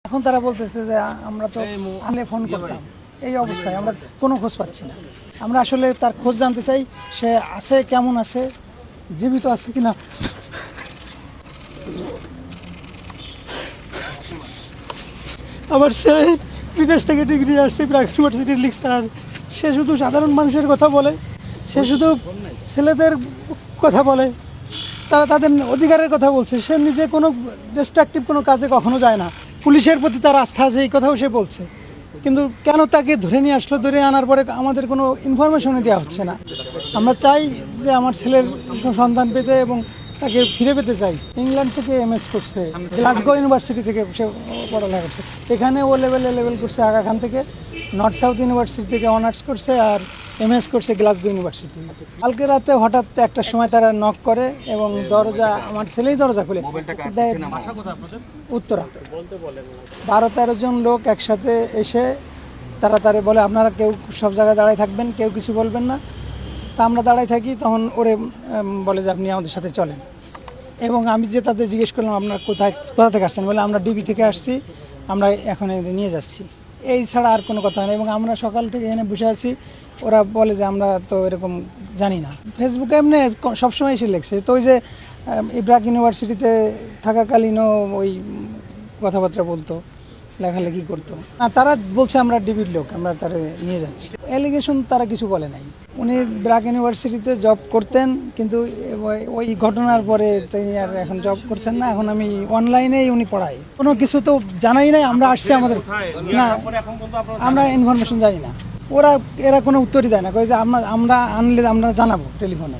এখন তারা বলতেছে যে আমরা তো আনলে ফোন করতাম, এই অবস্থায় আমরা কোনো খোঁজ পাচ্ছি না। আমরা আসলে তার খোঁজ জানতে চাই, সে আছে, কেমন আছে, জীবিত আছে কিনা। আমার ছেলে বিদেশ থেকে ডিগ্রি আসছে, প্রাগ ইউনিভার্সিটির লেকচারার। সে শুধু সাধারণ মানুষের কথা বলে, সে শুধু ছেলেদের কথা বলে, তারা তাদের অধিকারের কথা বলছে। সে নিজে কোনো ডিস্ট্রাকটিভ কোনো কাজে কখনো যায় না। পুলিশের প্রতি তার আস্থা আছে, এই কথাও সে বলছে। কিন্তু কেন তাকে ধরে নিয়ে আসলো, ধরে আনার পরে আমাদের কোনো ইনফরমেশনই দেওয়া হচ্ছে না। আমরা চাই যে আমার ছেলের সন্ধান পেতে এবং তাকে ফিরে পেতে চাই। ইংল্যান্ড থেকে এমএস করছে, গ্লাসগো ইউনিভার্সিটি থেকে সে পড়ালেখা করছে। এখানে ও লেভেল করছে আগা খান থেকে, নর্থ সাউথ ইউনিভার্সিটি থেকে অনার্স করছে, আর এমএস করছে গ্লাসগো ইউনিভার্সিটি। কালকে রাতে হঠাৎ একটা সময় তারা নক করে এবং দরজা, আমার ছেলেই দরজা খুলে দেয়। উত্তরা 12-13 জন লোক একসাথে এসে তাড়াতাড়ি বলে আপনারা কেউ সব জায়গায় দাঁড়ায় থাকবেন, কেউ কিছু বলবেন না। তা আমরা দাঁড়ায় থাকি, তখন ওরে বলে যে আপনি আমাদের সাথে চলেন। এবং আমি যে তাদের জিজ্ঞেস করলাম আপনারা কোথা থেকে আসছেন, বলে আমরা ডিবি থেকে আসছি, আমরা এখন নিয়ে যাচ্ছি। এই ছাড়া আর কোনো কথা নেই। এবং আমরা সকাল থেকে এখানে বসে আছি, ওরা বলে যে আমরা তো এরকম জানি না। ফেসবুকে এমনি সবসময় এসে লেখছে। তো ওই যে প্রাগ ইউনিভার্সিটিতে থাকাকালীনও ওই কথাবার্তা বলতো, লেখালেখি করতো। তারা বলছে আমরা ডিবির লোক, আমরা তারা নিয়ে যাচ্ছি। অ্যালিগেশন তারা কিছু বলে নাই। উনি ব্রাক ইউনিভার্সিটিতে জব করতেন, কিন্তু ওই ঘটনার পরে তিনি আর এখন জব করছেন না। এখন আমি অনলাইনেই উনি পড়াই, কোনো কিছু তো জানাই নাই। আমরা আসছি, আমাদের না, আমরা ইনফরমেশন জানি না। এরা কোনো উত্তরই দেয় না, কই যে আমরা আনলে আমরা জানাবো টেলিফোনে।